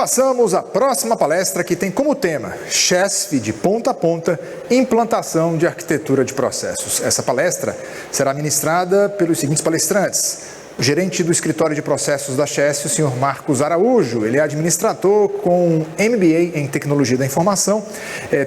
passamos à próxima palestra, que tem como tema CHESF de ponta a ponta, implantação de arquitetura de processos. Essa palestra será ministrada pelos seguintes palestrantes: o gerente do escritório de processos da CHESF, o senhor Marcos Araújo. Ele é administrador com MBA em Tecnologia da Informação,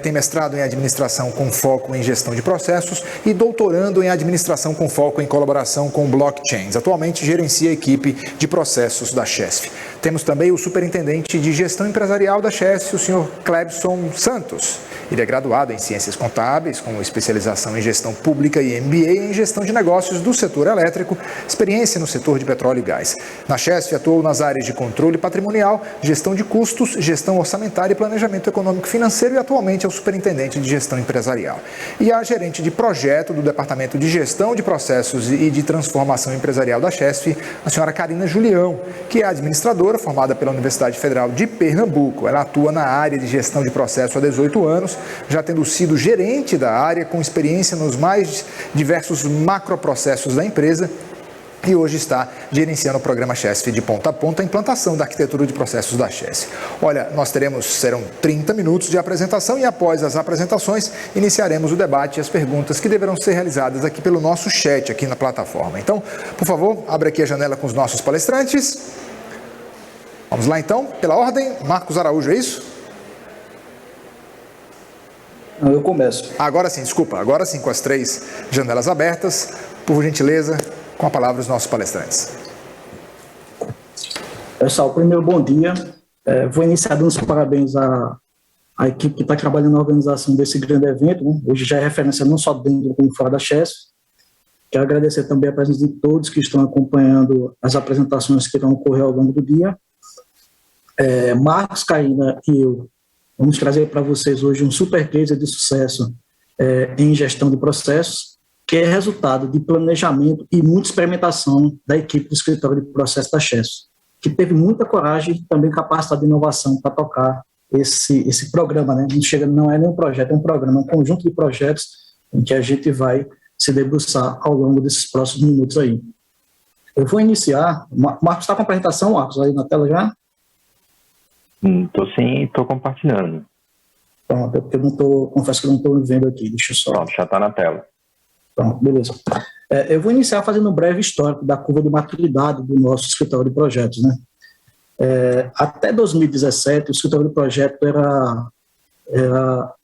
tem mestrado em Administração com foco em Gestão de Processos e doutorando em Administração com foco em Colaboração com Blockchains. Atualmente gerencia a equipe de processos da CHESF. Temos também o superintendente de Gestão Empresarial da CHESF, o senhor Clebson Santos. Ele é graduado em Ciências Contábeis, com especialização em Gestão Pública e MBA em Gestão de Negócios do setor elétrico, experiência no setor de petróleo e gás. Na CHESF atuou nas áreas de controle patrimonial, gestão de custos, gestão orçamentária e planejamento econômico financeiro e atualmente é o superintendente de gestão empresarial. E a gerente de projeto do Departamento de Gestão de Processos e de Transformação Empresarial da CHESF, a senhora Karina Julião, que é administradora formada pela Universidade Federal de Pernambuco. Ela atua na área de gestão de processo há 18 anos, já tendo sido gerente da área, com experiência nos mais diversos macroprocessos da empresa, e hoje está gerenciando o programa CHESF de ponta a ponta, a implantação da arquitetura de processos da CHESF. Olha, serão 30 minutos de apresentação e após as apresentações iniciaremos o debate e as perguntas que deverão ser realizadas aqui pelo nosso chat aqui na plataforma. Então, por favor, abre aqui a janela com os nossos palestrantes. Vamos lá então, pela ordem, Marcos Araújo, é isso? Eu começo. Agora sim, desculpa, agora sim, com as 3 janelas abertas, por gentileza, com a palavra os nossos palestrantes. Pessoal, primeiro, bom dia. Vou iniciar dando os parabéns à equipe que está trabalhando na organização desse grande evento, né? Hoje já é referência não só dentro como fora da CHESF. Quero agradecer também a presença de todos que estão acompanhando as apresentações que vão ocorrer ao longo do dia. Marcos, Karina e eu vamos trazer para vocês hoje um super case de sucesso em gestão de processos, que é resultado de planejamento e muita experimentação da equipe do escritório de processos da CHESF, que teve muita coragem e também capacidade de inovação para tocar esse programa, né? Não é nem um projeto, é um programa, um conjunto de projetos em que a gente vai se debruçar ao longo desses próximos minutos aí. Eu vou iniciar. Marcos, está com a apresentação, Marcos, aí na tela já? Estou sim, estou compartilhando. Pronto, eu confesso que eu não estou vendo aqui, deixa eu só... Pronto, já está na tela. Pronto, beleza. Eu vou iniciar fazendo um breve histórico da curva de maturidade do nosso escritório de projetos, né? Até 2017, o escritório de projeto era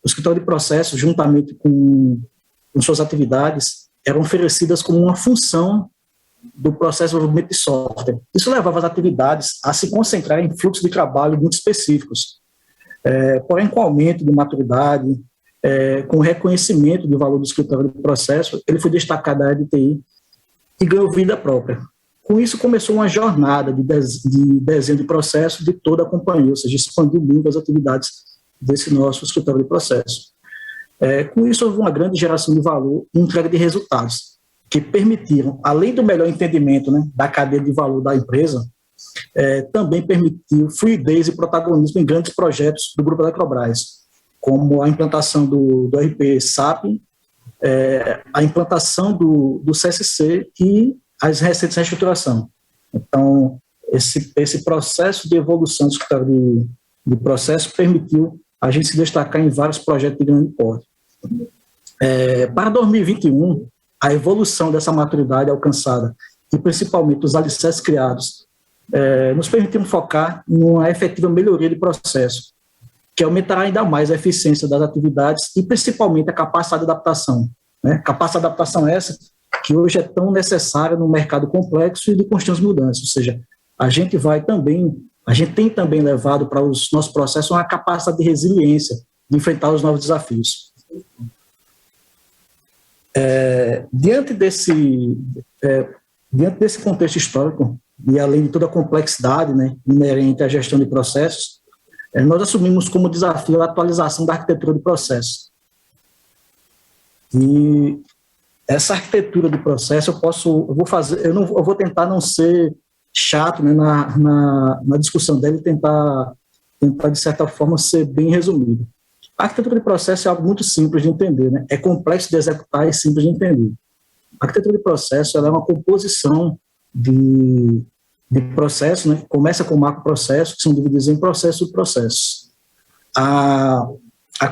o escritório de processos, juntamente com suas atividades, eram oferecidas como uma função do processo de desenvolvimento de software. Isso levava as atividades a se concentrar em fluxos de trabalho muito específicos. Porém, com o aumento de maturidade, com o reconhecimento do valor do escritório de processo, ele foi destacado da área de TI e ganhou vida própria. Com isso, começou uma jornada de desenho de processo de toda a companhia, ou seja, expandiu muito as atividades desse nosso escritório de processo. Com isso, houve uma grande geração de valor e entrega de resultados, que permitiram, além do melhor entendimento, né, da cadeia de valor da empresa, também permitiu fluidez e protagonismo em grandes projetos do Grupo Eletrobras, como a implantação do RP SAP, a implantação do CSC e as recentes reestruturação. Então, esse processo de evolução do escritório de processo permitiu a gente se destacar em vários projetos de grande porte. Para 2021, a evolução dessa maturidade alcançada e principalmente os alicerces criados nos permitiram focar numa efetiva melhoria de processo, que aumentará ainda mais a eficiência das atividades e principalmente a capacidade de adaptação. Né? Capacidade de adaptação essa que hoje é tão necessária no mercado complexo e de constantes mudanças, ou seja, a gente tem também levado para os nossos processos uma capacidade de resiliência, de enfrentar os novos desafios. Diante desse contexto histórico, e além de toda a complexidade, né, inerente à gestão de processos, nós assumimos como desafio a atualização da arquitetura de processos. E essa arquitetura de processo eu vou tentar não ser chato, né, na discussão dela e tentar de certa forma ser bem resumido. A arquitetura de processo é algo muito simples de entender, né? É complexo de executar e simples de entender. A arquitetura de processo ela é uma composição de de processo, né? Começa com macroprocessos, que são divididos em processos e subprocessos. A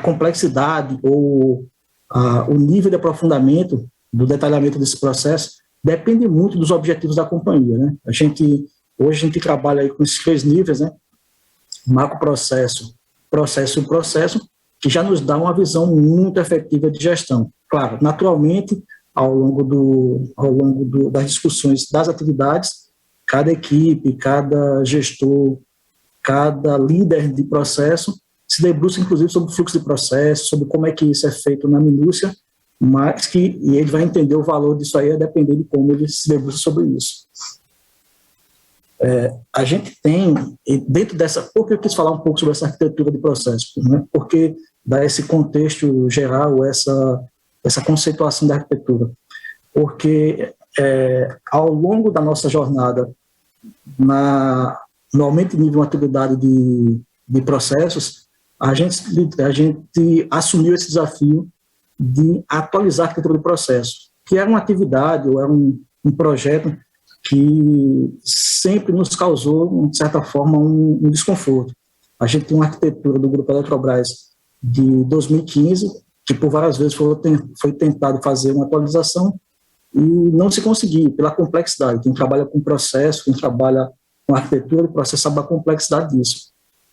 complexidade ou o nível de aprofundamento do detalhamento desse processo depende muito dos objetivos da companhia, né? Hoje a gente trabalha aí com esses 3 níveis, né? Macroprocesso, processo e processo, que já nos dá uma visão muito efetiva de gestão. Claro, naturalmente, ao longo das discussões das atividades, cada equipe, cada gestor, cada líder de processo se debruça, inclusive, sobre o fluxo de processo, sobre como é que isso é feito na minúcia, e ele vai entender o valor disso aí a depender de como ele se debruça sobre isso. A gente tem, dentro dessa... Por que eu quis falar um pouco sobre essa arquitetura de processo? Né? Porque dá esse contexto geral, essa conceituação da arquitetura. Porque ao longo da nossa jornada, no aumento de nível de maturidade de processos, a gente assumiu esse desafio de atualizar a arquitetura de processo, que era uma atividade ou era um projeto que sempre nos causou, de certa forma, um desconforto. A gente tem uma arquitetura do Grupo Eletrobras de 2015, que por várias vezes foi tentado fazer uma atualização e não se conseguiu, pela complexidade. Quem trabalha com processo, quem trabalha com arquitetura do processo sabe a complexidade disso.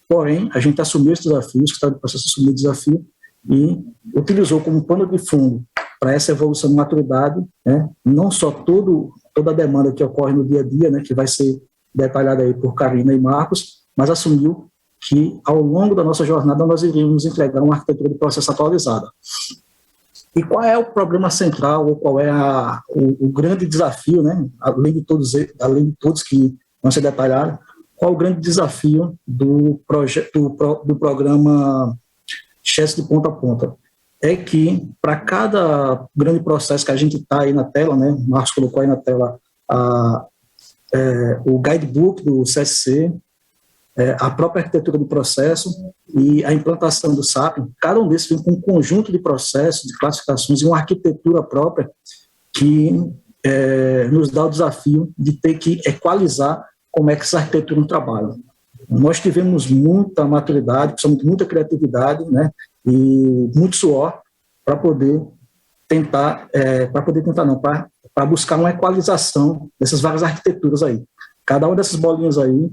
Porém, a gente assumiu esse desafio, o Escritório de Processo assumiu o desafio e utilizou como pano de fundo para essa evolução de maturidade, né, não só toda a demanda que ocorre no dia a dia, né, que vai ser detalhada aí por Karina e Marcos, mas assumiu que ao longo da nossa jornada nós iríamos entregar uma arquitetura de processo atualizada. E qual é o problema central, ou qual é o grande desafio, né, além de todos que vão ser detalhados, qual é o grande desafio do programa Chess de Ponta a Ponta? É que, para cada grande processo que a gente está aí na tela, né, o Marcos colocou aí na tela o guidebook do CSC, a própria arquitetura do processo e a implantação do SAP, cada um desses vem com um conjunto de processos, de classificações e uma arquitetura própria que nos dá o desafio de ter que equalizar como é que essa arquitetura trabalha. Nós tivemos muita maturidade, principalmente muita criatividade, né, e muito suor para poder tentar, para buscar uma equalização dessas várias arquiteturas aí. Cada uma dessas bolinhas aí,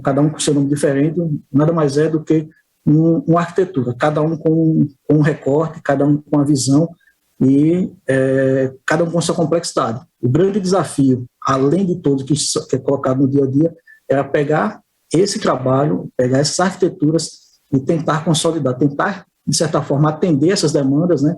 cada um com seu nome diferente, nada mais é do que uma arquitetura, cada um com um recorte, cada um com uma visão e cada um com sua complexidade. O grande desafio, além de tudo que é colocado no dia a dia, era pegar esse trabalho, pegar essas arquiteturas e tentar consolidar, tentar, de certa forma, atender essas demandas, né?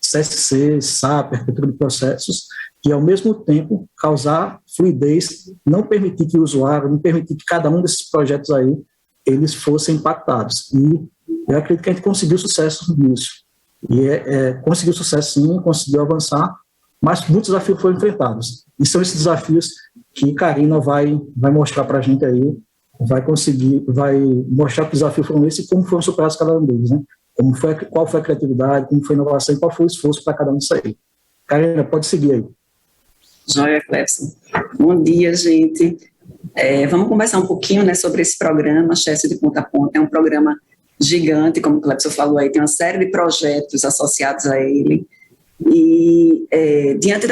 CSC, SAP, arquitetura de processos, e ao mesmo tempo causar fluidez, não permitir que o usuário, não permitir que cada um desses projetos aí, eles fossem impactados. E eu acredito que a gente conseguiu sucesso nisso. E conseguiu sucesso sim, conseguiu avançar, mas muitos desafios foram enfrentados. E são esses desafios que Karina vai mostrar para a gente aí, vai mostrar que os desafios foram esses e como foram superados cada um deles, né? Qual foi a criatividade, como foi a inovação e qual foi o esforço para cada um disso aí. Karina, pode seguir aí. Joia, Clebson. Bom dia, gente. Vamos conversar um pouquinho, né, sobre esse programa, Chess de Ponta a Ponta. É um programa gigante, como o Clebson falou aí, tem uma série de projetos associados a ele. E diante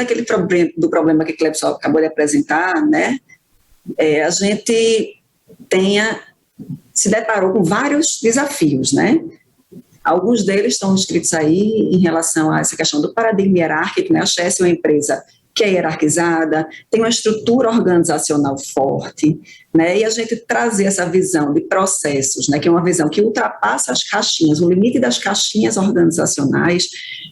do problema que o Clebson acabou de apresentar, né, a gente se deparou com vários desafios, né? Alguns deles estão escritos aí em relação a essa questão do paradigma hierárquico, né? A Chess é uma empresa que é hierarquizada, tem uma estrutura organizacional forte, né? E a gente trazer essa visão de processos, né? Que é uma visão que ultrapassa as caixinhas, o limite das caixinhas organizacionais,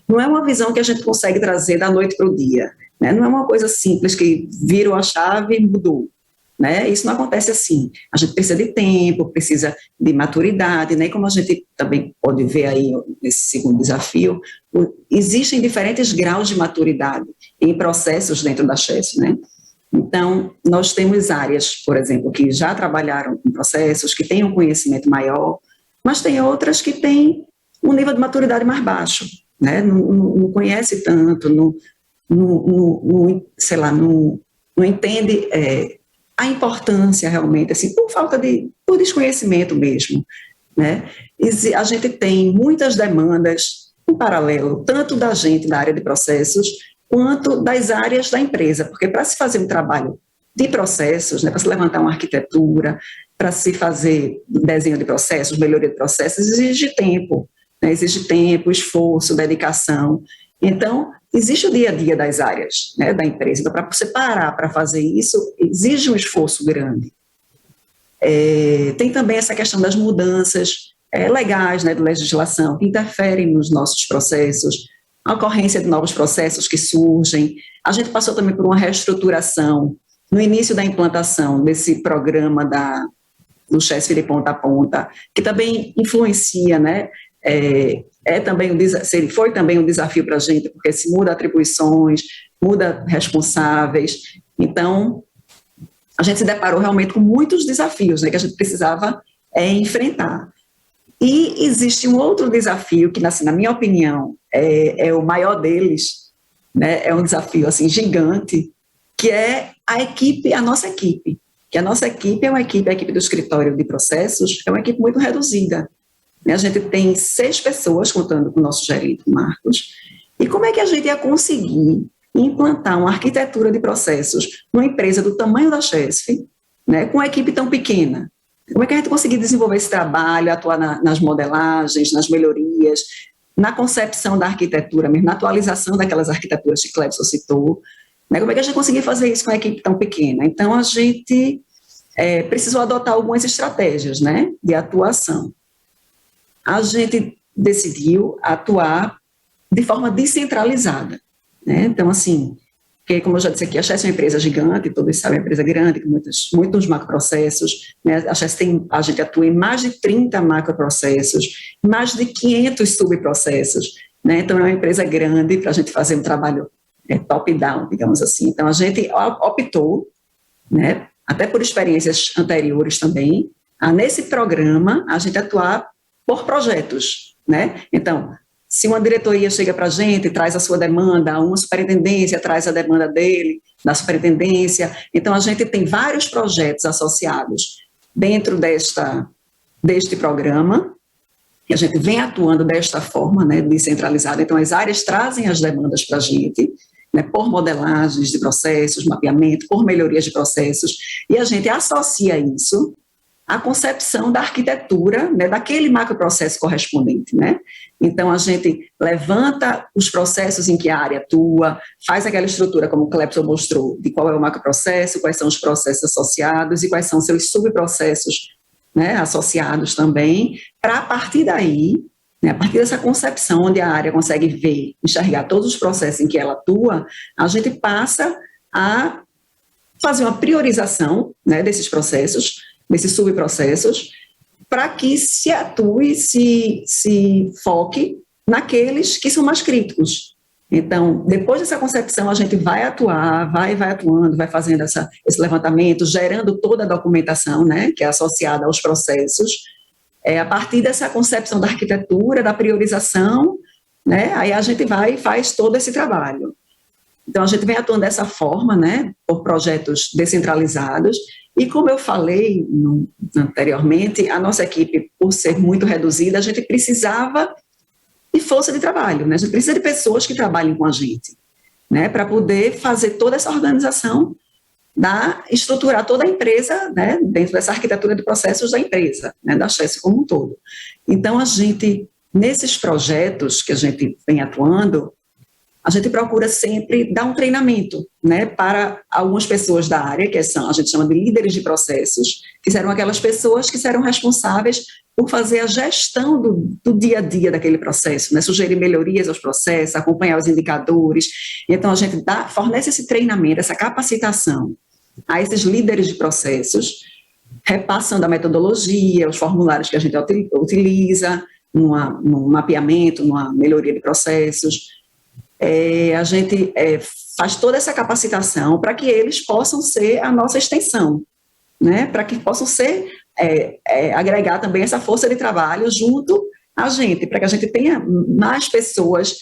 não é uma visão que a gente consegue trazer da noite para o dia, né? Não é uma coisa simples que virou a chave e mudou. Né? Isso não acontece assim. A gente precisa de tempo, precisa de maturidade, né? E como a gente também pode ver aí nesse segundo desafio, existem diferentes graus de maturidade em processos dentro da Chess, né? Então, nós temos áreas, por exemplo, que já trabalharam com processos, que têm um conhecimento maior, mas tem outras que têm um nível de maturidade mais baixo, né? Não conhece tanto, não entende a importância realmente, assim, por desconhecimento mesmo, né? A gente tem muitas demandas em paralelo, tanto da gente da área de processos, quanto das áreas da empresa, porque para se fazer um trabalho de processos, né, para se levantar uma arquitetura, para se fazer desenho de processos, melhoria de processos, exige tempo, né, esforço, dedicação. Então, existe o dia a dia das áreas, né, da empresa. Então, para você parar para fazer isso, exige um esforço grande. Tem também essa questão das mudanças legais, né, de legislação, que interferem nos nossos processos, a ocorrência de novos processos que surgem. A gente passou também por uma reestruturação no início da implantação desse programa do CHESF de ponta a ponta, que também influencia, né? Foi também um desafio para a gente, porque se muda atribuições, muda responsáveis. Então, a gente se deparou realmente com muitos desafios, né, que a gente precisava enfrentar. E existe um outro desafio que, assim, na minha opinião, é o maior deles, né, é um desafio assim, gigante, que é a nossa equipe. Que a nossa equipe a equipe do escritório de processos, é uma equipe muito reduzida. A gente tem 6 pessoas, contando com o nosso gerente, Marcos. E como é que a gente ia conseguir implantar uma arquitetura de processos numa empresa do tamanho da CHESF, né, com uma equipe tão pequena? Como é que a gente conseguir desenvolver esse trabalho, atuar nas modelagens, nas melhorias, na concepção da arquitetura mesmo, na atualização daquelas arquiteturas que Clebson citou, né? Como é que a gente conseguir fazer isso com uma equipe tão pequena? Então, a gente precisou adotar algumas estratégias, né, de atuação. A gente decidiu atuar de forma descentralizada, né? Então, assim, porque, como eu já disse aqui, a CHESF é uma empresa gigante, todos sabem, é uma empresa grande, com muitos macroprocessos, né? A gente atua em mais de 30 macroprocessos, mais de 500 subprocessos, né? Então, é uma empresa grande para a gente fazer um trabalho top-down, digamos assim. Então, a gente optou, né, até por experiências anteriores também, nesse programa, a gente atuar por projetos, né? Então, se uma diretoria chega para a gente, traz a sua demanda, uma superintendência traz a demanda da superintendência, então a gente tem vários projetos associados dentro deste programa, e a gente vem atuando desta forma, né, descentralizada. Então, as áreas trazem as demandas para a gente, né, por modelagens de processos, mapeamento, por melhorias de processos, e a gente associa isso à concepção da arquitetura, né, daquele macroprocesso correspondente, né? Então, a gente levanta os processos em que a área atua, faz aquela estrutura, como o Clebson mostrou, de qual é o macroprocesso, quais são os processos associados e quais são seus subprocessos, né, associados também, para, a partir daí, né, a partir dessa concepção, onde a área consegue ver, enxergar todos os processos em que ela atua, a gente passa a fazer uma priorização, né, desses processos, desses subprocessos, para que se atue, se foque naqueles que são mais críticos. Então, depois dessa concepção, a gente vai atuar, vai atuando, vai fazendo esse levantamento, gerando toda a documentação, né, que é associada aos processos, a partir dessa concepção da arquitetura, da priorização, né, aí a gente vai e faz todo esse trabalho. Então, a gente vem atuando dessa forma, né, por projetos descentralizados, e como eu falei anteriormente, a nossa equipe, por ser muito reduzida, a gente precisava de força de trabalho, né? A gente precisa de pessoas que trabalhem com a gente, né? Para poder fazer toda essa organização, estruturar toda a empresa, né? Dentro dessa arquitetura de processos da empresa, né? Da CHESF como um todo. Então, a gente, nesses projetos que a gente vem atuando, a gente procura sempre dar um treinamento, né, para algumas pessoas da área, que a gente chama de líderes de processos, que serão aquelas pessoas que serão responsáveis por fazer a gestão do dia a dia daquele processo, né, sugerir melhorias aos processos, acompanhar os indicadores. Então, a gente fornece esse treinamento, essa capacitação a esses líderes de processos, repassando a metodologia, os formulários que a gente utiliza, num mapeamento, numa melhoria de processos. A gente faz toda essa capacitação para que eles possam ser a nossa extensão, né? Para que possam ser, agregar também essa força de trabalho junto a gente, para que a gente tenha mais pessoas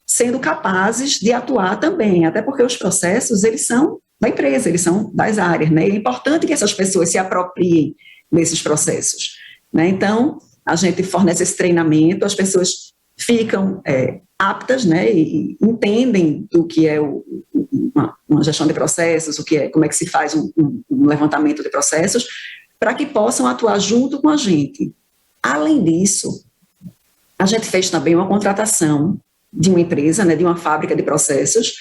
sendo capazes de atuar também, até porque os processos, eles são da empresa, eles são das áreas, né? É importante que essas pessoas se apropriem desses processos, né? Então, a gente fornece esse treinamento, as pessoas ficam aptas, né, e entendem do que é uma gestão de processos, como é que se faz um levantamento de processos, para que possam atuar junto com a gente. Além disso, a gente fez também uma contratação de uma empresa, né, de uma fábrica de processos,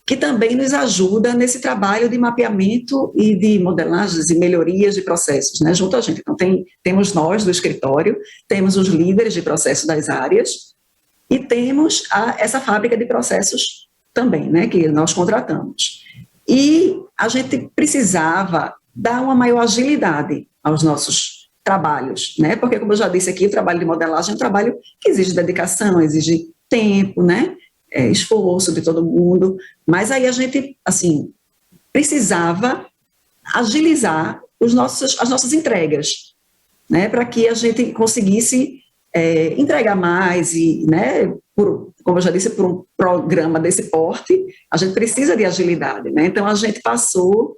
que também nos ajuda nesse trabalho de mapeamento e de modelagens e melhorias de processos, né, junto a gente. Então, temos nós do escritório, temos os líderes de processos das áreas e temos essa fábrica de processos também, né, que nós contratamos. E a gente precisava dar uma maior agilidade aos nossos trabalhos, né, porque, como eu já disse aqui, o trabalho de modelagem é um trabalho que exige dedicação, exige tempo, né, esforço de todo mundo, mas aí a gente, assim, precisava agilizar as nossas entregas, né, para que a gente conseguisse entregar mais e, né, como eu já disse, por um programa desse porte, a gente precisa de agilidade, né, então a gente passou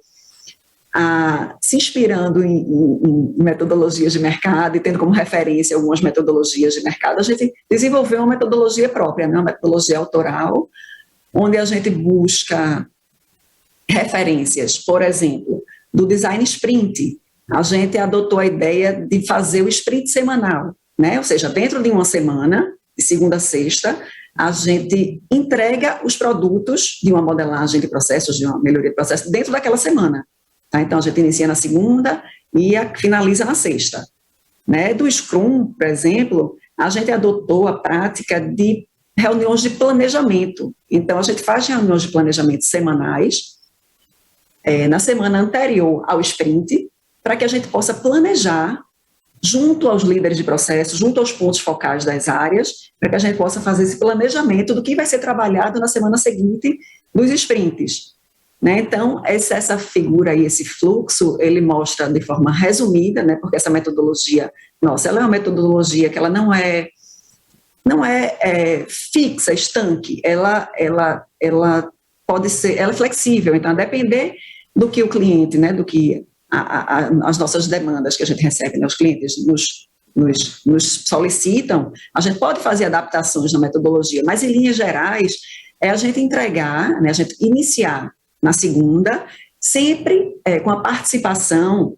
se inspirando em metodologias de mercado e tendo como referência algumas metodologias de mercado, a gente desenvolveu uma metodologia própria, né, uma metodologia autoral, onde a gente busca referências, por exemplo, do design sprint. A gente adotou a ideia de fazer o sprint semanal, né, ou seja, dentro de uma semana, de segunda a sexta, a gente entrega os produtos de uma modelagem de processos, de uma melhoria de processos, dentro daquela semana. Tá? Então, a gente inicia na segunda e finaliza na sexta. Né? Do Scrum, por exemplo, a gente adotou a prática de reuniões de planejamento. Então, a gente faz reuniões de planejamento semanais, na semana anterior ao sprint, para que a gente possa planejar junto aos líderes de processo, junto aos pontos focais das áreas, para que a gente possa fazer esse planejamento do que vai ser trabalhado na semana seguinte dos sprints. Né? Então, essa figura aí, esse fluxo, ele mostra de forma resumida, né, porque essa metodologia, nossa, ela é uma metodologia que ela não é fixa, estanque, ela pode ser, ela é flexível, então, a depender do que o cliente, né, do que as nossas demandas que a gente recebe, né, os clientes nos solicitam, a gente pode fazer adaptações na metodologia, mas em linhas gerais, a gente entregar, né, a gente iniciar na segunda, sempre com a participação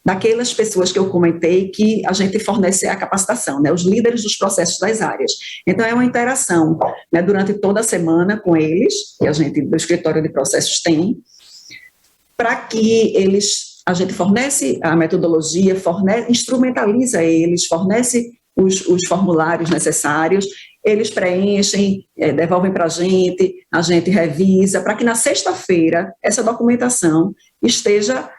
daquelas pessoas que eu comentei que a gente fornece a capacitação, né, os líderes dos processos das áreas. Então, é uma interação, né, durante toda a semana com eles, que a gente do escritório de processos tem, para que a gente fornece a metodologia, instrumentaliza eles, fornece os formulários necessários, eles preenchem, devolvem para a gente revisa, para que na sexta-feira essa documentação esteja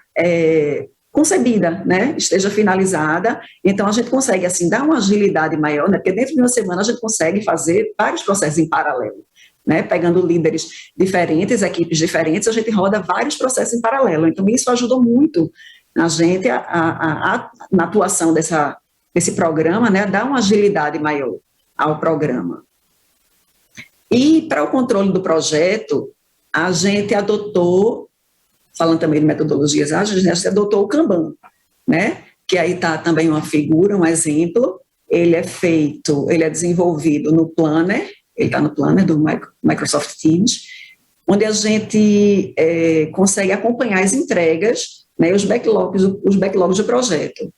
concebida, né, esteja finalizada. Então, a gente consegue, assim, dar uma agilidade maior, né, porque dentro de uma semana a gente consegue fazer vários processos em paralelo. Né, pegando líderes diferentes, equipes diferentes, a gente roda vários processos em paralelo. Então, isso ajudou muito a gente na atuação desse programa, né, a dar uma agilidade maior ao programa. E, para o controle do projeto, a gente adotou, falando também de metodologias ágeis, né, a gente adotou o Kanban, né, que aí está também uma figura, um exemplo. Ele é desenvolvido no Planner, ele está no Planner do Microsoft Teams, onde a gente consegue acompanhar as entregas, né, os backlogs do projeto.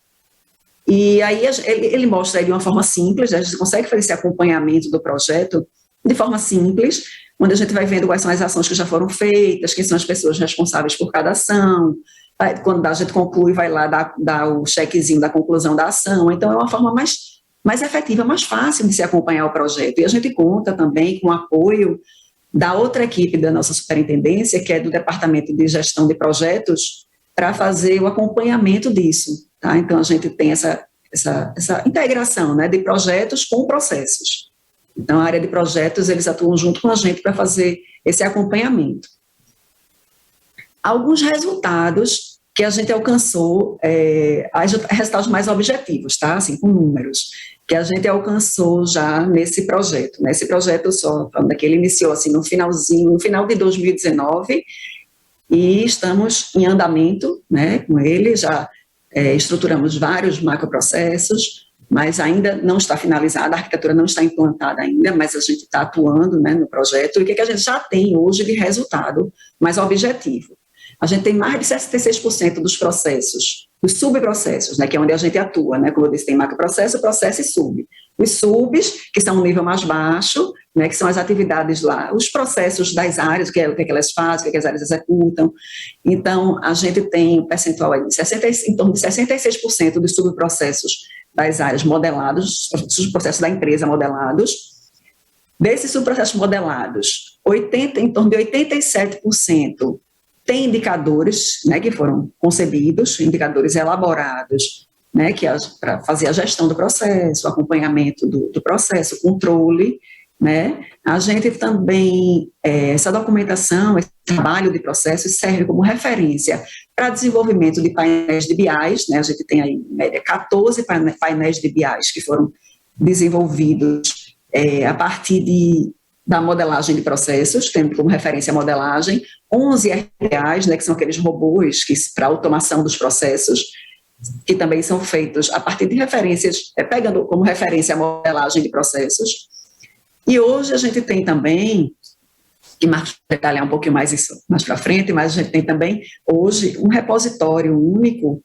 E aí ele mostra aí de uma forma simples, a gente consegue fazer esse acompanhamento do projeto de forma simples, onde a gente vai vendo quais são as ações que já foram feitas, quem são as pessoas responsáveis por cada ação. Quando a gente conclui, vai lá dar o chequezinho da conclusão da ação. Então, é uma forma mais efetiva, mais fácil de se acompanhar o projeto. E a gente conta também com o apoio da outra equipe da nossa superintendência, que é do Departamento de Gestão de Projetos, para fazer o acompanhamento disso. Tá? Então, a gente tem essa integração, né, de projetos com processos. Então, a área de projetos, eles atuam junto com a gente para fazer esse acompanhamento. Alguns resultados que a gente alcançou, resultados mais objetivos, tá? Assim, com números, que a gente alcançou já nesse projeto. Nesse projeto, só falando que ele iniciou assim, no final de 2019, e estamos em andamento, né, com ele, já estruturamos vários macroprocessos, mas ainda não está finalizada, a arquitetura não está implantada ainda, mas a gente está atuando, né, no projeto, e o que a gente já tem hoje de resultado mais objetivo? A gente tem mais de 66% dos processos, dos subprocessos, né, que é onde a gente atua, né, como eu disse, tem macroprocesso, processo e sub. Os subs, que são um nível mais baixo, né, que são as atividades lá, os processos das áreas, o que elas fazem, o que as áreas executam. Então, a gente tem um percentual aí em torno de 66% dos subprocessos das áreas modelados, os processos da empresa modelados. Desses subprocessos modelados, em torno de 87% tem indicadores, né, que foram concebidos, indicadores elaborados, né, para fazer a gestão do processo, o acompanhamento do processo, controle, né. A gente também, essa documentação, esse trabalho de processos serve como referência para desenvolvimento de painéis de BIs, né, a gente tem aí, em média, 14 painéis de BIs que foram desenvolvidos a partir da modelagem de processos, tendo como referência a modelagem, 11 RPAs, né, que são aqueles robôs para automação dos processos, que também são feitos a partir de referências, pegando como referência a modelagem de processos. E hoje a gente tem também, e Marcos vai detalhar um pouquinho mais isso mais para frente, mas a gente tem também hoje um repositório único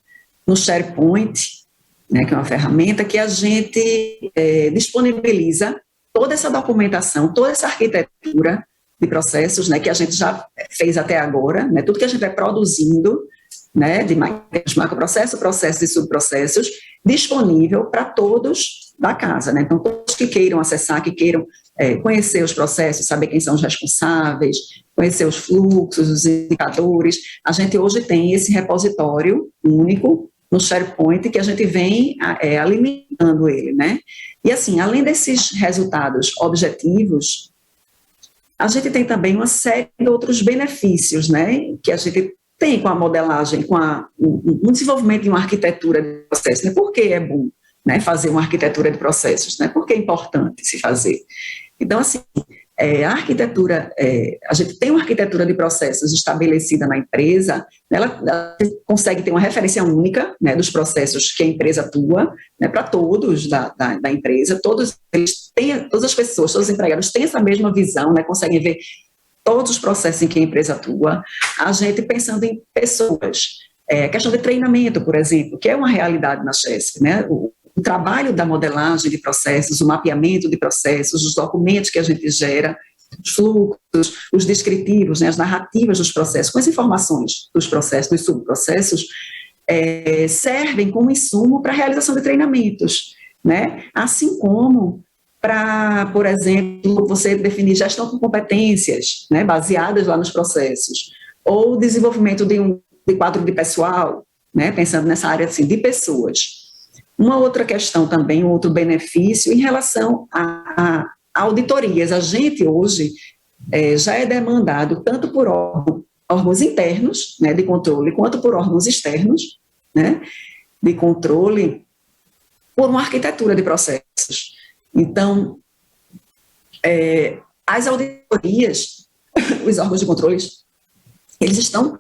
no SharePoint, né, que é uma ferramenta que a gente disponibiliza toda essa documentação, toda essa arquitetura de processos, né, que a gente já fez até agora, né, tudo que a gente vai produzindo, né, de macroprocessos, processos e subprocessos, disponível para todos da casa, né, então todos que queiram acessar, que queiram conhecer os processos, saber quem são os responsáveis, conhecer os fluxos, os indicadores, a gente hoje tem esse repositório único no SharePoint que a gente vem alimentando ele, né, e assim, além desses resultados objetivos, a gente tem também uma série de outros benefícios, né, que a gente tem com a modelagem, com um desenvolvimento de uma arquitetura de processos, né, por que é bom, né, fazer uma arquitetura de processos, né, por que é importante se fazer. Então, assim, a arquitetura, a gente tem uma arquitetura de processos estabelecida na empresa, ela consegue ter uma referência única, né, dos processos que a empresa atua, né, para todos da empresa, todas as pessoas, todos os empregados têm essa mesma visão, né, conseguem ver todos os processos em que a empresa atua. A gente pensando em pessoas, questão de treinamento, por exemplo, que é uma realidade na Chesf, né, o trabalho da modelagem de processos, o mapeamento de processos, os documentos que a gente gera, os fluxos, os descritivos, né, as narrativas dos processos, com as informações dos processos, dos subprocessos, servem como insumo para a realização de treinamentos, né? Assim como para, por exemplo, você definir gestão com competências, né, baseadas lá nos processos, ou desenvolvimento de quadro de pessoal, né, pensando nessa área assim, de pessoas. Uma outra questão também, um outro benefício em relação a auditorias. A gente hoje já é demandado tanto por órgãos internos, né, de controle, quanto por órgãos externos, né, de controle, por uma arquitetura de processos. Então, as auditorias, os órgãos de controle, eles estão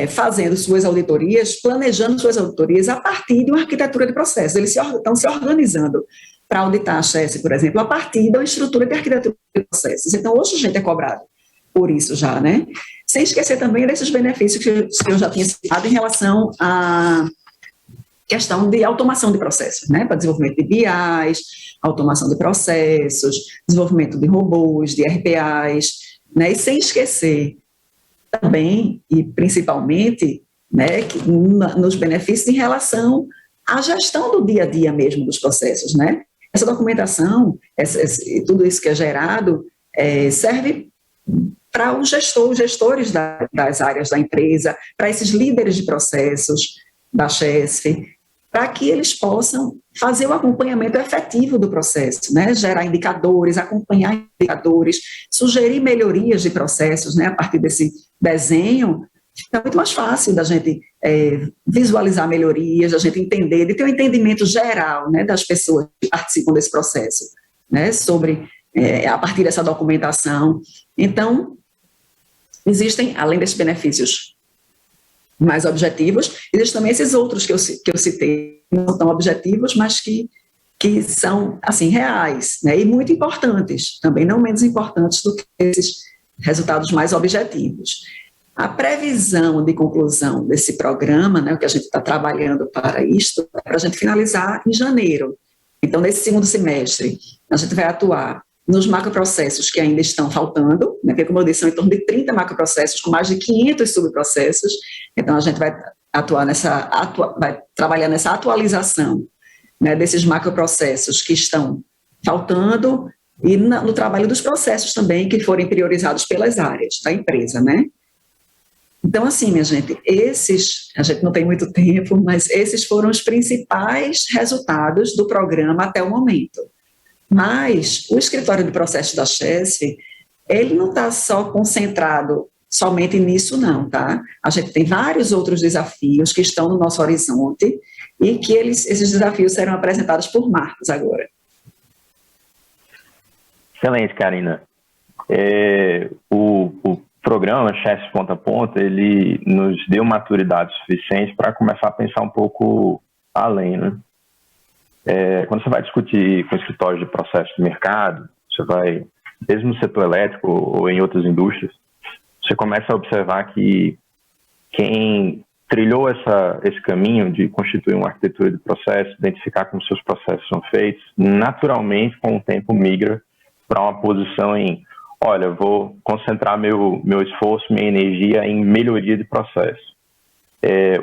fazendo suas auditorias, planejando suas auditorias a partir de uma arquitetura de processos. Eles estão se organizando para auditar a Chesf, por exemplo, a partir da estrutura de arquitetura de processos. Então, hoje a gente é cobrado por isso já, né? Sem esquecer também desses benefícios que eu já tinha citado em relação à questão de automação de processos, né? Para desenvolvimento de BIs, automação de processos, desenvolvimento de robôs, de RPAs, né? E sem esquecer também, e principalmente, né, nos benefícios em relação à gestão do dia a dia mesmo dos processos, né? Essa documentação, tudo isso que é gerado, serve para os gestores das áreas da empresa, para esses líderes de processos da Chesf, para que eles possam fazer o acompanhamento efetivo do processo, né? Gerar indicadores, acompanhar indicadores, sugerir melhorias de processos, né? A partir desse desenho, fica muito mais fácil da gente visualizar melhorias, da gente entender, de ter um entendimento geral, né, das pessoas que participam desse processo, né, sobre, a partir dessa documentação. Então, existem, além desses benefícios mais objetivos, existem também esses outros que eu citei, que não tão objetivos, mas que são, assim, reais, né, e muito importantes, também não menos importantes do que esses resultados mais objetivos. A previsão de conclusão desse programa, né, o que a gente está trabalhando para isto, é para a gente finalizar em janeiro. Então, nesse segundo semestre, a gente vai atuar nos macroprocessos que ainda estão faltando, né, porque, como eu disse, são em torno de 30 macroprocessos, com mais de 500 subprocessos. Então, a gente vai vai trabalhar nessa atualização, né, desses macroprocessos que estão faltando e no trabalho dos processos também que forem priorizados pelas áreas da empresa, né? Então, assim, minha gente, a gente não tem muito tempo, mas esses foram os principais resultados do programa até o momento. Mas o escritório de processos da Chesf, ele não está só concentrado somente nisso, não, tá? A gente tem vários outros desafios que estão no nosso horizonte e que esses desafios serão apresentados por Marcos agora. Excelente, Karina. O programa Chesf Ponta a Ponta, ele nos deu maturidade suficiente para começar a pensar um pouco além, né? Quando você vai discutir com escritórios de processo de mercado, você vai, mesmo no setor elétrico ou em outras indústrias, você começa a observar que quem trilhou esse caminho de constituir uma arquitetura de processo, identificar como seus processos são feitos, naturalmente, com o tempo, migra para uma posição em, olha, vou concentrar meu esforço, minha energia em melhoria de processo.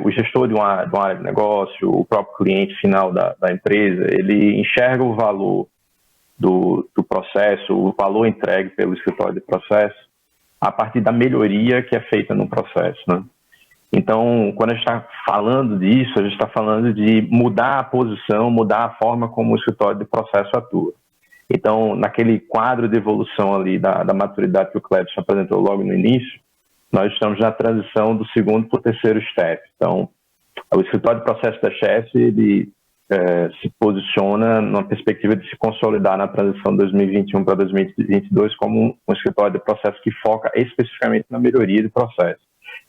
O gestor de uma área de negócio, o próprio cliente final da empresa, ele enxerga o valor do processo, o valor entregue pelo escritório de processo, a partir da melhoria que é feita no processo, né? Então, quando a gente está falando disso, a gente está falando de mudar a posição, mudar a forma como o escritório de processo atua. Então, naquele quadro de evolução ali da maturidade que o Clebson apresentou logo no início, nós estamos na transição do segundo para o terceiro step. Então, o escritório de processo da Chesf, ele se posiciona numa perspectiva de se consolidar na transição de 2021 para 2022 como um escritório de processo que foca especificamente na melhoria do processo.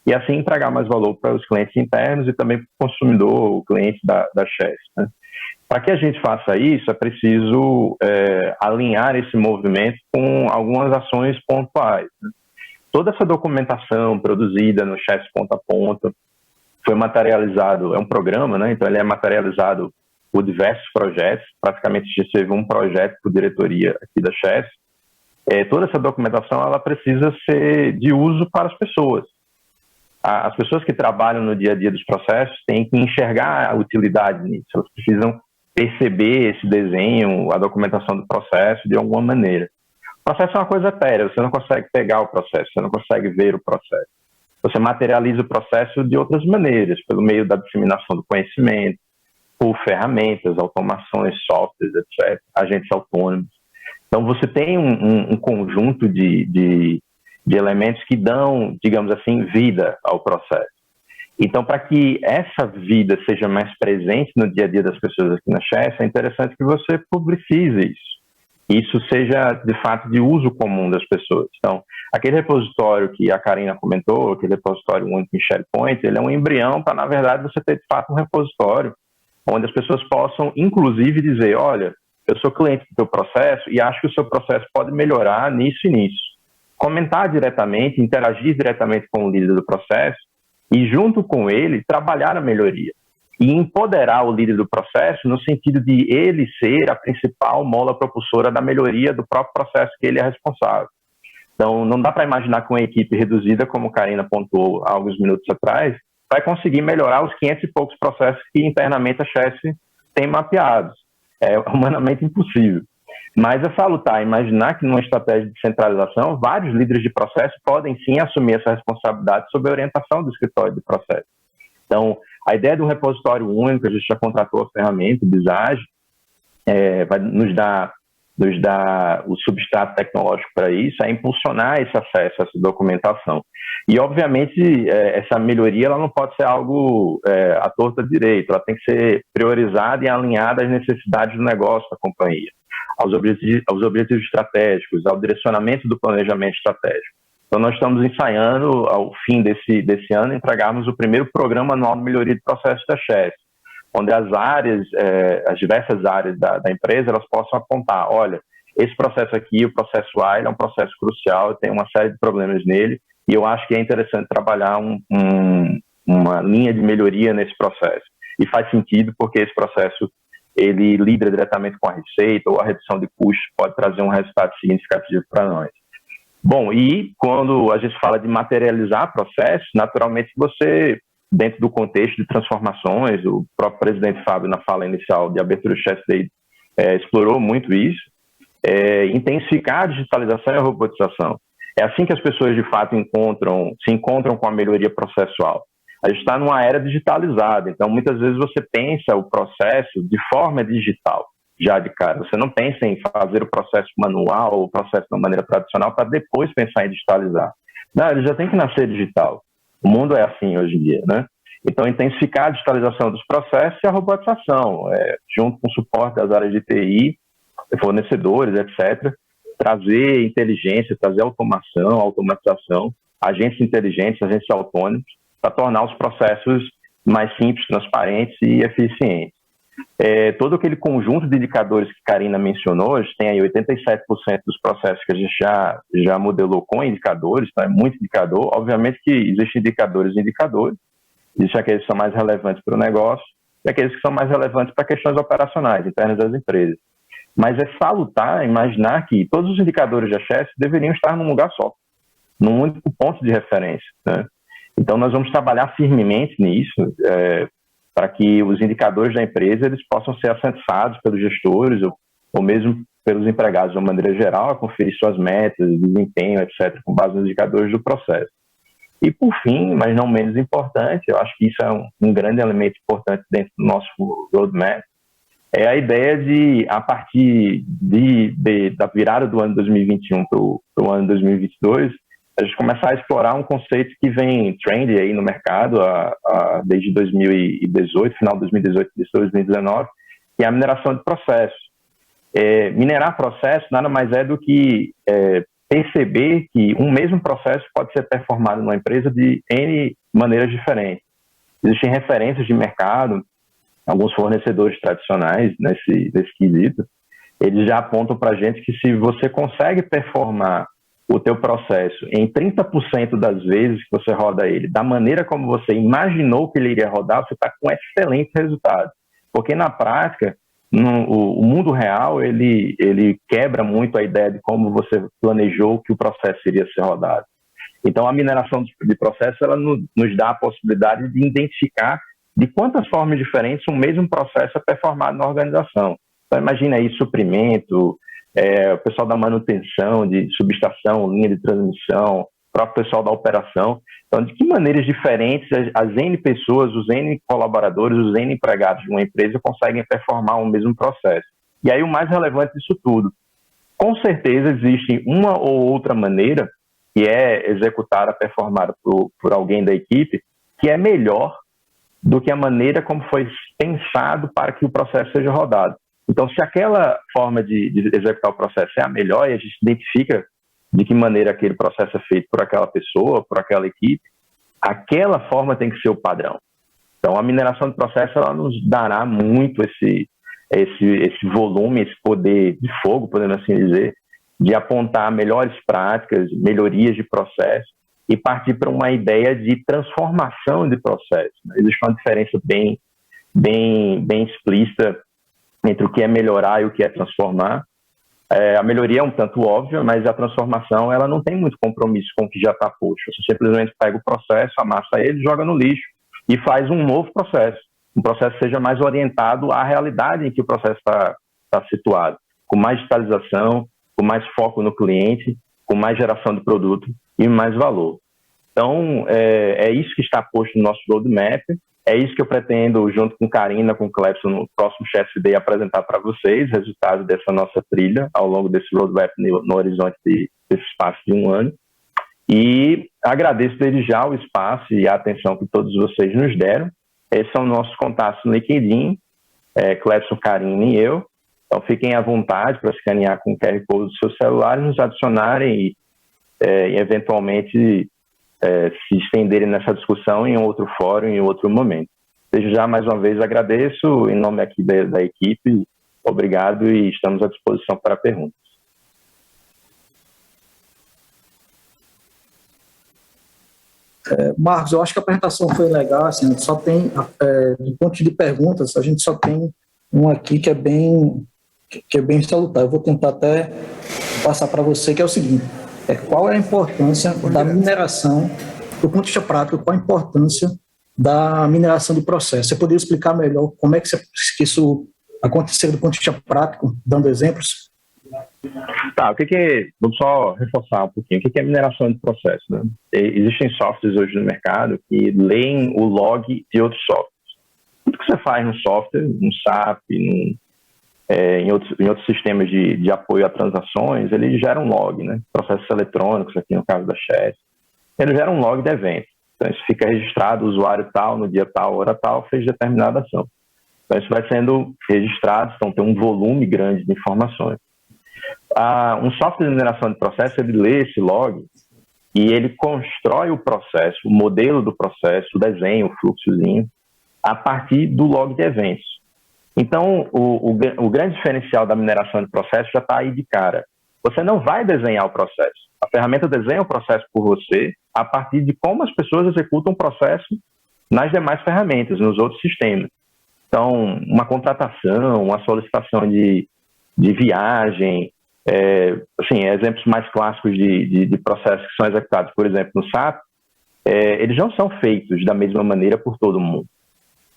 E assim entregar mais valor para os clientes internos e também para o consumidor, o cliente da Chesf, né? Para que a gente faça isso, é preciso alinhar esse movimento com algumas ações pontuais, né? Toda essa documentação produzida no Chesf Ponta a Ponta foi materializado, é um programa, né? Então ele é materializado por diversos projetos, praticamente a gente teve um projeto por diretoria aqui da Chesf. Toda essa documentação ela precisa ser de uso para as pessoas. As pessoas que trabalham no dia a dia dos processos têm que enxergar a utilidade nisso, elas precisam perceber esse desenho, a documentação do processo de alguma maneira. O processo é uma coisa etérea, você não consegue pegar o processo, você não consegue ver o processo. Você materializa o processo de outras maneiras, pelo meio da disseminação do conhecimento, por ferramentas, automações, softwares, etc., agentes autônomos. Então, você tem um conjunto de elementos que dão, digamos assim, vida ao processo. Então, para que essa vida seja mais presente no dia a dia das pessoas aqui na Chesf, é interessante que você publicize isso. Isso seja, de fato, de uso comum das pessoas. Então, aquele repositório que a Karina comentou, aquele repositório único em SharePoint, ele é um embrião para, na verdade, você ter, de fato, um repositório onde as pessoas possam, inclusive, dizer, olha, eu sou cliente do teu processo e acho que o seu processo pode melhorar nisso e nisso. Comentar diretamente, interagir diretamente com o líder do processo e, junto com ele, trabalhar a melhoria. E empoderar o líder do processo no sentido de ele ser a principal mola propulsora da melhoria do próprio processo que ele é responsável. Então, não dá para imaginar que uma equipe reduzida, como a Karina pontuou há alguns minutos atrás, vai conseguir melhorar os 500 e poucos processos que internamente a Chesf tem mapeados. É humanamente impossível. Mas é salutar imaginar que numa estratégia de centralização, vários líderes de processo podem sim assumir essa responsabilidade sob a orientação do escritório de processo. Então, a ideia de um repositório único, a gente já contratou a ferramenta, o Visage, vai nos dar o substrato tecnológico para isso, é impulsionar esse acesso a essa documentação. E, obviamente, essa melhoria ela não pode ser algo à torta direita, ela tem que ser priorizada e alinhada às necessidades do negócio da companhia, aos objetivos estratégicos, ao direcionamento do planejamento estratégico. Então, nós estamos ensaiando, ao fim desse ano, entregarmos o primeiro programa anual de melhoria de processos da Chess, onde as áreas, as diversas áreas da empresa, elas possam apontar, olha, esse processo aqui, o processo A, ele é um processo crucial, tem uma série de problemas nele, e eu acho que é interessante trabalhar uma linha de melhoria nesse processo. E faz sentido porque esse processo, ele lida diretamente com a receita, ou a redução de custos pode trazer um resultado significativo para nós. Bom, e quando a gente fala de materializar processos, naturalmente você, dentro do contexto de transformações, o próprio presidente Fábio, na fala inicial de abertura do Chess Day, explorou muito isso, intensificar a digitalização e a robotização. É assim que as pessoas, de fato, se encontram com a melhoria processual. A gente está numa era digitalizada, então muitas vezes você pensa o processo de forma digital, já de cara. Você não pensa em fazer o processo manual ou o processo de uma maneira tradicional para depois pensar em digitalizar. Não, ele já tem que nascer digital. O mundo é assim hoje em dia, né? Então, intensificar a digitalização dos processos e a robotização, junto com o suporte das áreas de TI, fornecedores, etc., trazer inteligência, trazer automação, automatização, agentes inteligentes, agentes autônomos, para tornar os processos mais simples, transparentes e eficientes. Todo aquele conjunto de indicadores que Karina mencionou, a gente tem aí 87% dos processos que a gente já modelou com indicadores, então é muito indicador. Obviamente que existem indicadores e indicadores, existem aqueles que são mais relevantes para o negócio e aqueles que são mais relevantes para questões operacionais, internas das empresas. Mas é salutar imaginar que todos os indicadores de Chess deveriam estar num lugar só, num único ponto de referência, né? Então, nós vamos trabalhar firmemente nisso, para que os indicadores da empresa eles possam ser acessados pelos gestores ou mesmo pelos empregados de uma maneira geral, a conferir suas metas, desempenho, etc., com base nos indicadores do processo. E, por fim, mas não menos importante, eu acho que isso é um grande elemento importante dentro do nosso roadmap, é a ideia de, a partir da virada do ano 2021 para o ano 2022, a gente começar a explorar um conceito que vem trendy aí no mercado desde 2018, final de 2018 e 2019, que é a mineração de processos. Minerar processos nada mais é do que perceber que um mesmo processo pode ser performado numa empresa de N maneiras diferentes. Existem referências de mercado, alguns fornecedores tradicionais nesse quesito, eles já apontam para a gente que se você consegue performar o teu processo em 30% das vezes que você roda ele, da maneira como você imaginou que ele iria rodar, você está com um excelente resultado. Porque na prática, o mundo real, ele quebra muito a ideia de como você planejou que o processo iria ser rodado. Então, a mineração de processo, ela nos dá a possibilidade de identificar de quantas formas diferentes um mesmo processo é performado na organização. Então, imagina aí suprimento, o pessoal da manutenção, de subestação, linha de transmissão, o próprio pessoal da operação. Então, de que maneiras diferentes as N pessoas, os N colaboradores, os N empregados de uma empresa conseguem performar o mesmo processo. E aí o mais relevante disso tudo, com certeza existe uma ou outra maneira que é executada, performada por alguém da equipe, que é melhor do que a maneira como foi pensado para que o processo seja rodado. Então, se aquela forma de executar o processo é a melhor e a gente identifica de que maneira aquele processo é feito por aquela pessoa, por aquela equipe, aquela forma tem que ser o padrão. Então, a mineração de processo ela nos dará muito esse volume, esse poder de fogo, podemos assim dizer, de apontar melhores práticas, melhorias de processo e partir para uma ideia de transformação de processo. Existe uma diferença bem explícita entre o que é melhorar e o que é transformar. A melhoria é um tanto óbvia, mas a transformação ela não tem muito compromisso com o que já está posto. Você simplesmente pega o processo, amassa ele, joga no lixo e faz um novo processo. Um processo que seja mais orientado à realidade em que o processo está situado, com mais digitalização, com mais foco no cliente, com mais geração de produto e mais valor. Então, é isso que está posto no nosso roadmap. É isso que eu pretendo, junto com Karina, com o Clepson, no próximo Chess Day, apresentar para vocês, resultado dessa nossa trilha ao longo desse roadmap no horizonte desse espaço de um ano. E agradeço desde já o espaço e a atenção que todos vocês nos deram. Esses são nossos contatos no LinkedIn, Clepson, Karina e eu. Então fiquem à vontade para escanear com o QR Code do seu celular e nos adicionarem e e eventualmente se estenderem nessa discussão em outro fórum, em outro momento. Desde já, mais uma vez, agradeço em nome aqui da equipe, obrigado e estamos à disposição para perguntas. Marcos, eu acho que a apresentação foi legal, assim, só tem, do ponto de perguntas, a gente só tem um aqui que é bem salutar. Eu vou tentar até passar para você, que é o seguinte: qual é a importância da mineração, do ponto de vista prático, qual a importância da mineração de processo? Você poderia explicar melhor como é que isso aconteceu do ponto de vista prático, dando exemplos? Tá, vamos só reforçar um pouquinho, o que é mineração de processo, né? Existem softwares hoje no mercado que leem o log de outros softwares. Tudo que você faz no software, no SAP, em outros sistemas de apoio a transações, ele gera um log, né? Processos eletrônicos, aqui no caso da Chess, ele gera um log de evento. Então, isso fica registrado, o usuário tal, no dia tal, hora tal, fez determinada ação. Então, isso vai sendo registrado, então tem um volume grande de informações. Um software de mineração de processo, ele lê esse log e ele constrói o processo, o modelo do processo, o desenho, o fluxozinho, a partir do log de eventos. Então, o grande diferencial da mineração de processo já está aí de cara. Você não vai desenhar o processo. A ferramenta desenha o processo por você a partir de como as pessoas executam o processo nas demais ferramentas, nos outros sistemas. Então, uma contratação, uma solicitação de viagem, exemplos mais clássicos de processos que são executados, por exemplo, no SAP, eles não são feitos da mesma maneira por todo mundo.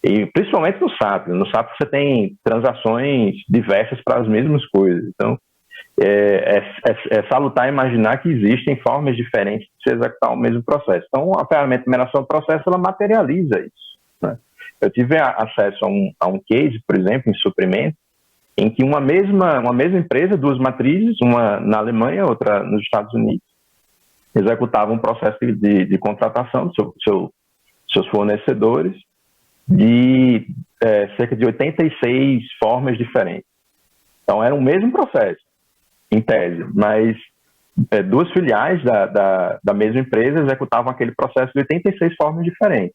E principalmente no SAP. No SAP você tem transações diversas para as mesmas coisas. Então, é salutar imaginar que existem formas diferentes de se executar o mesmo processo. Então, a ferramenta de mineração do processo, ela materializa isso, né? Eu tive acesso a um case, por exemplo, em suprimento, em que uma mesma empresa, duas matrizes, uma na Alemanha, outra nos Estados Unidos, executavam um processo de contratação dos seus fornecedores de cerca de 86 formas diferentes. Então, era o mesmo processo, em tese, mas duas filiais da mesma empresa executavam aquele processo de 86 formas diferentes.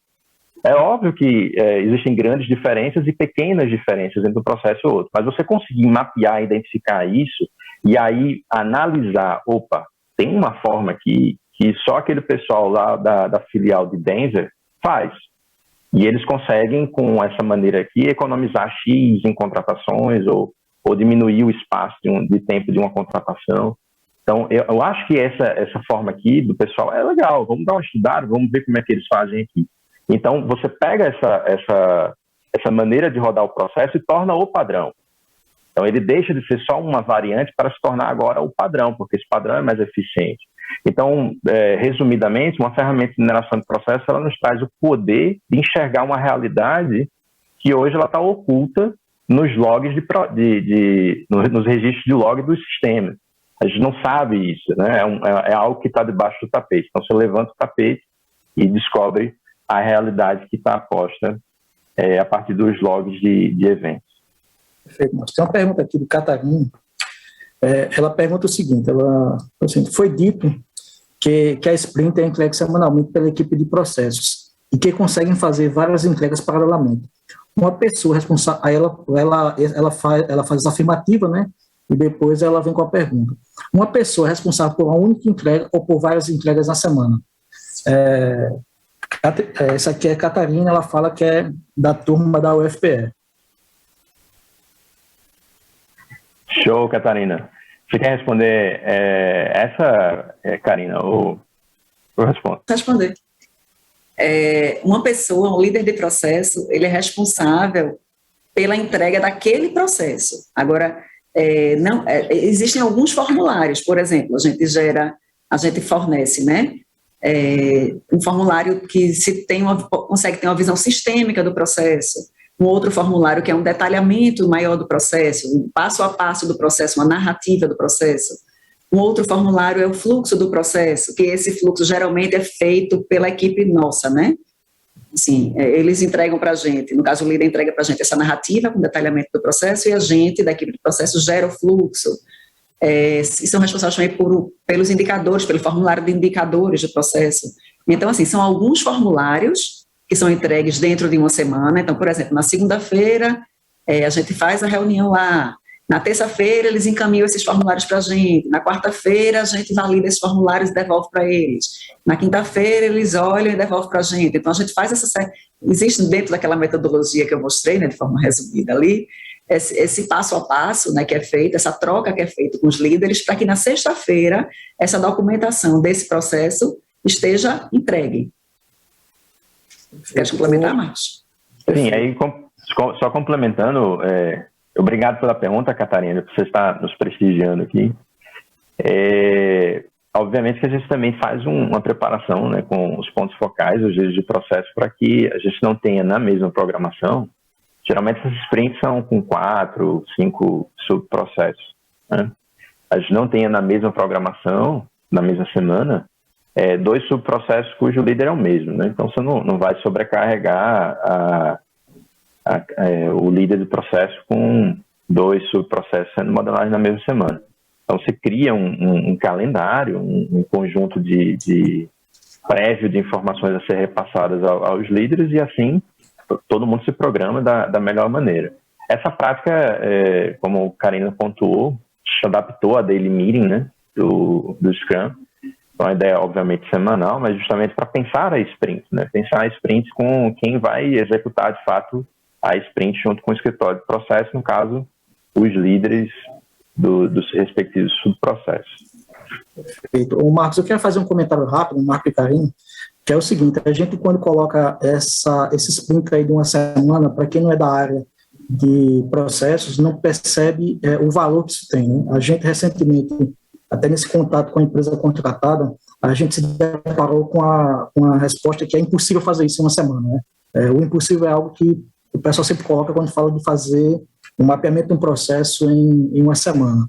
É óbvio que existem grandes diferenças e pequenas diferenças entre um processo e outro, mas você conseguir mapear, identificar isso e aí analisar, tem uma forma aqui que só aquele pessoal lá da filial de Denver faz. E eles conseguem, com essa maneira aqui, economizar X em contratações ou diminuir o espaço de tempo de uma contratação. Então, eu acho que essa forma aqui do pessoal é legal. Vamos dar uma estudada, vamos ver como é que eles fazem aqui. Então, você pega essa maneira de rodar o processo e torna o padrão. Então, ele deixa de ser só uma variante para se tornar agora o padrão, porque esse padrão é mais eficiente. Então, resumidamente, uma ferramenta de mineração de processo, ela nos traz o poder de enxergar uma realidade que hoje ela está oculta nos logs nos registros de log dos sistemas. A gente não sabe isso, né? É algo que está debaixo do tapete. Então, você levanta o tapete e descobre a realidade que está posta a partir dos logs de eventos. Perfeito. Tem uma pergunta aqui do Catarina. Ela pergunta o seguinte: foi dito que a Sprint é entregue semanalmente pela equipe de processos e que conseguem fazer várias entregas paralelamente. Uma pessoa responsável, aí ela faz a afirmativa, né? E depois ela vem com a pergunta. Uma pessoa responsável por uma única entrega ou por várias entregas na semana. Essa aqui é a Catarina, ela fala que é da turma da UFPE. Show, Catarina. Você quer responder essa, Karina, ou eu respondo? Responder. Uma pessoa, um líder de processo, ele é responsável pela entrega daquele processo. Agora, existem alguns formulários, por exemplo, a gente fornece, né? Um formulário que consegue ter uma visão sistêmica do processo, um outro formulário que é um detalhamento maior do processo, um passo a passo do processo, uma narrativa do processo. Um outro formulário é o fluxo do processo, que esse fluxo geralmente é feito pela equipe nossa, né? Assim, eles entregam para a gente, no caso o líder entrega para a gente essa narrativa com detalhamento do processo e a gente, da equipe de processo, gera o fluxo. e são responsáveis também pelos indicadores, pelo formulário de indicadores do processo. Então, assim, são alguns formulários que são entregues dentro de uma semana. Então, por exemplo, na segunda-feira, a gente faz a reunião lá. Na terça-feira, eles encaminham esses formulários para a gente. Na quarta-feira, a gente valida esses formulários e devolve para eles. Na quinta-feira, eles olham e devolvem para a gente. Então, a gente faz essa... Existe dentro daquela metodologia que eu mostrei, né, de forma resumida ali, esse passo a passo, né, que é feito, essa troca que é feita com os líderes, para que na sexta-feira, essa documentação desse processo esteja entregue. Quer complementar, Marcos? Sim, aí só complementando... Obrigado pela pergunta, Catarina, por você estar nos prestigiando aqui. Obviamente que a gente também faz uma preparação, né, com os pontos focais, os dias de processo, para que a gente não tenha na mesma programação. Geralmente essas sprints são com 4, 5 subprocessos, né? A gente não tenha na mesma programação, na mesma semana, 2 subprocessos cujo líder é o mesmo, né? Então você não vai sobrecarregar o líder do processo com 2 subprocessos sendo modelados na mesma semana. Então, você cria um calendário, um conjunto de prévio de informações a ser repassadas aos líderes e, assim, todo mundo se programa da melhor maneira. Essa prática, como a Karina pontuou, se adaptou à daily meeting, né, do Scrum. Então, a ideia é, obviamente, semanal, mas justamente para pensar a sprint, né? Pensar a sprint com quem vai executar, de fato, a sprint junto com o escritório de processo, no caso, os líderes dos respectivos subprocessos. Perfeito. O Marcos, eu quero fazer um comentário rápido, Marco e Karine, que é o seguinte: a gente, quando coloca esse sprint aí de uma semana, para quem não é da área de processos, não percebe o valor que isso tem, né? A gente, recentemente, até nesse contato com a empresa contratada, a gente se deparou com a resposta que é impossível fazer isso em uma semana, né? O impossível é algo que o pessoal sempre coloca quando fala de fazer o mapeamento de um processo em uma semana.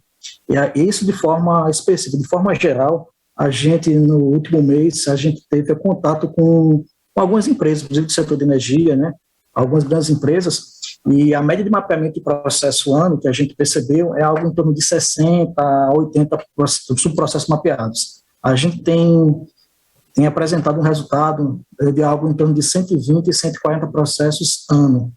E isso de forma específica. De forma geral, a gente, no último mês, a gente teve contato com algumas empresas, inclusive do setor de energia, né? Algumas grandes empresas, e a média de mapeamento de processo ano, que a gente percebeu, é algo em torno de 60 a 80 subprocessos mapeados. A gente tem apresentado um resultado de algo em torno de 120 e 140 processos ano.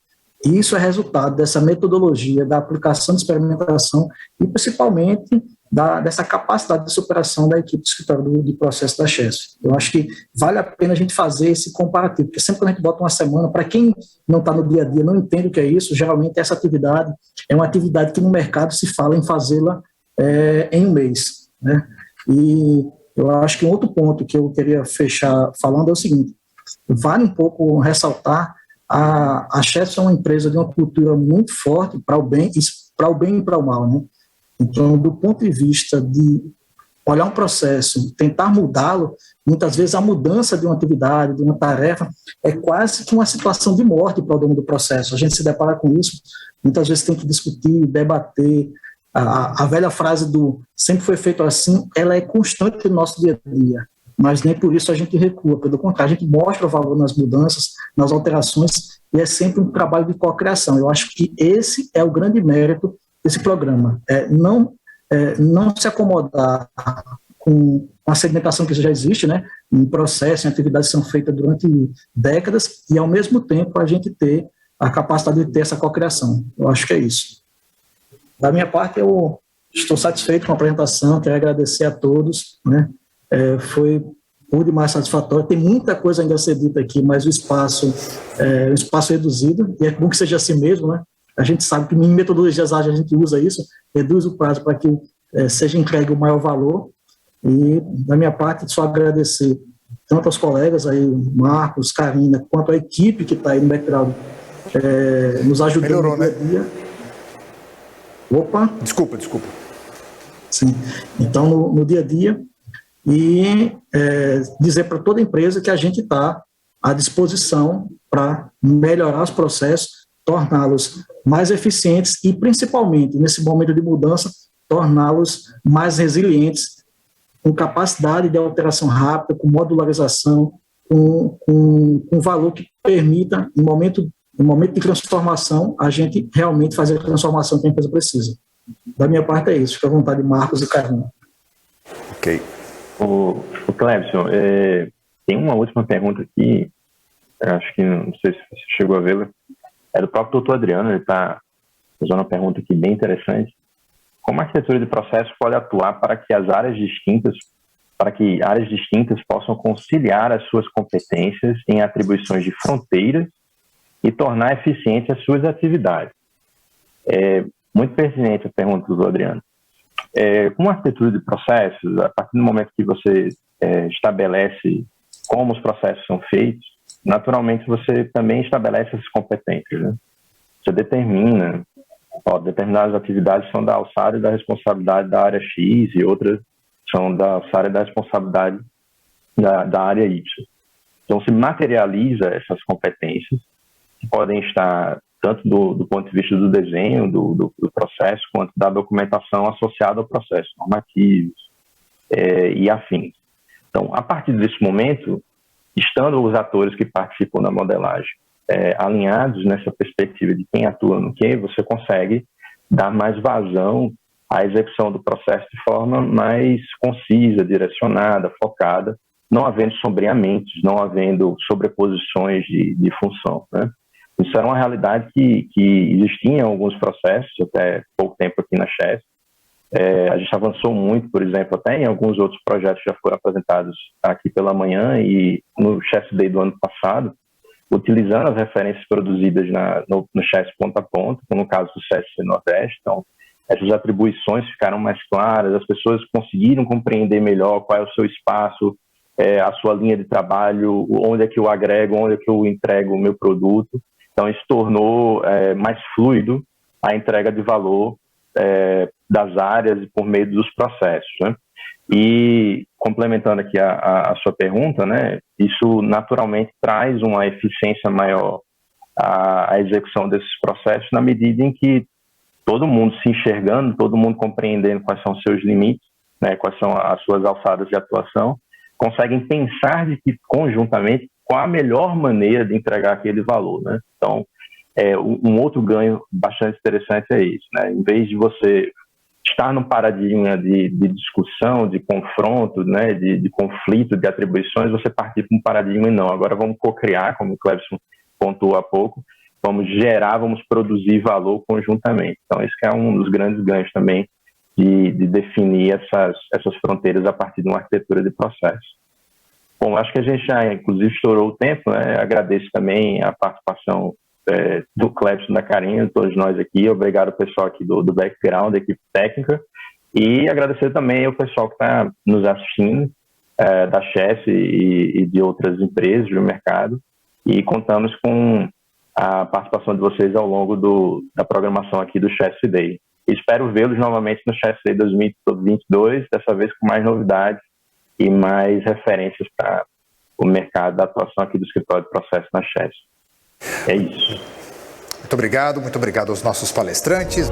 E isso é resultado dessa metodologia, da aplicação de experimentação e, principalmente, dessa capacidade de superação da equipe do escritório de processo da Chess. Eu acho que vale a pena a gente fazer esse comparativo, porque sempre quando a gente bota uma semana, para quem não está no dia a dia, não entende o que é isso, geralmente essa atividade é uma atividade que no mercado se fala em fazê-la em um mês, né? E eu acho que um outro ponto que eu queria fechar falando é o seguinte: vale um pouco ressaltar, a Chess é uma empresa de uma cultura muito forte para o bem e para o mal, né? Então, do ponto de vista de olhar um processo, tentar mudá-lo, muitas vezes a mudança de uma atividade, de uma tarefa, é quase que uma situação de morte para o dono do processo. A gente se depara com isso, muitas vezes tem que discutir, debater. A velha frase do sempre foi feito assim, ela é constante no nosso dia a dia, mas nem por isso a gente recua, pelo contrário, a gente mostra o valor nas mudanças, nas alterações, e é sempre um trabalho de cocriação. Eu acho que esse é o grande mérito desse programa, não se acomodar com a segmentação que já existe, né, em processo, em atividades que são feitas durante décadas, e ao mesmo tempo a gente ter a capacidade de ter essa cocriação. Eu acho que é isso. Da minha parte, eu estou satisfeito com a apresentação, quero agradecer a todos, né? Foi por demais satisfatório. Tem muita coisa ainda a ser dita aqui, mas o espaço reduzido, e é bom que seja assim mesmo, né? A gente sabe que em metodologias ágeis a gente usa isso, reduz o prazo para que seja entregue o maior valor. E, da minha parte, só agradecer tanto aos colegas aí, Marcos, Karina, quanto a equipe que está aí no background, nos ajudando. Melhorou, no dia a dia. né? Opa! Desculpa. Sim. Então, no dia a dia, e dizer para toda empresa que a gente está à disposição para melhorar os processos, torná-los mais eficientes e, principalmente, nesse momento de mudança, torná-los mais resilientes, com capacidade de alteração rápida, com modularização, com valor que permita, em momento de transformação, a gente realmente fazer a transformação que a empresa precisa. Da minha parte é isso. Fica à vontade, Marcos e Carlinhos. Ok. O Clebson, tem uma última pergunta aqui, acho que não sei se você chegou a vê-la, é do próprio doutor Adriano, ele está fazendo uma pergunta aqui bem interessante. Como a arquitetura de processo pode atuar para que áreas distintas possam conciliar as suas competências em atribuições de fronteiras e tornar eficientes as suas atividades? Muito pertinente a pergunta do Adriano. Com a arquitetura de processos, a partir do momento que você estabelece como os processos são feitos, naturalmente você também estabelece essas competências, né? Você determina, determinadas atividades são da alçada e da responsabilidade da área X e outras são da alçada e da responsabilidade da área Y. Então, se materializa essas competências, que podem estar tanto do ponto de vista do desenho, do processo, quanto da documentação associada ao processo, normativos e afins. Então, a partir desse momento, estando os atores que participam da modelagem alinhados nessa perspectiva de quem atua no quê, você consegue dar mais vazão à execução do processo de forma mais concisa, direcionada, focada, não havendo sombreamentos, não havendo sobreposições de função, né? Isso era uma realidade que existia em alguns processos, até pouco tempo aqui na Chess. A gente avançou muito, por exemplo, até em alguns outros projetos que já foram apresentados aqui pela manhã e no Chess Day do ano passado, utilizando as referências produzidas no Chess Ponta a Ponta, como no caso do CSC Nordeste. Então, essas atribuições ficaram mais claras, as pessoas conseguiram compreender melhor qual é o seu espaço, a sua linha de trabalho, onde é que eu agrego, onde é que eu entrego o meu produto. Então, isso tornou mais fluido a entrega de valor das áreas e por meio dos processos, né? E, complementando aqui a sua pergunta, né, isso naturalmente traz uma eficiência maior à execução desses processos na medida em que todo mundo se enxergando, todo mundo compreendendo quais são os seus limites, né, quais são as suas alçadas de atuação, conseguem pensar conjuntamente qual a melhor maneira de entregar aquele valor, né? Então, um outro ganho bastante interessante é isso, né? Em vez de você estar num paradigma de discussão, de confronto, né, de conflito, de atribuições, você partir para um paradigma não. Agora vamos co-criar, como o Clebson pontuou há pouco, vamos gerar, vamos produzir valor conjuntamente. Então, esse que é um dos grandes ganhos também de definir essas fronteiras a partir de uma arquitetura de processo. Bom, acho que a gente já, inclusive, estourou o tempo, né? Agradeço também a participação do Clebson, da Karina, de todos nós aqui. Obrigado ao pessoal aqui do background, da equipe técnica. E agradecer também ao pessoal que está nos assistindo, da Chess e de outras empresas do mercado. E contamos com a participação de vocês ao longo da programação aqui do Chess Day. Espero vê-los novamente no Chess Day 2022, dessa vez com mais novidades e mais referências para o mercado da atuação aqui do escritório de processo na Chess. É isso. Muito obrigado aos nossos palestrantes.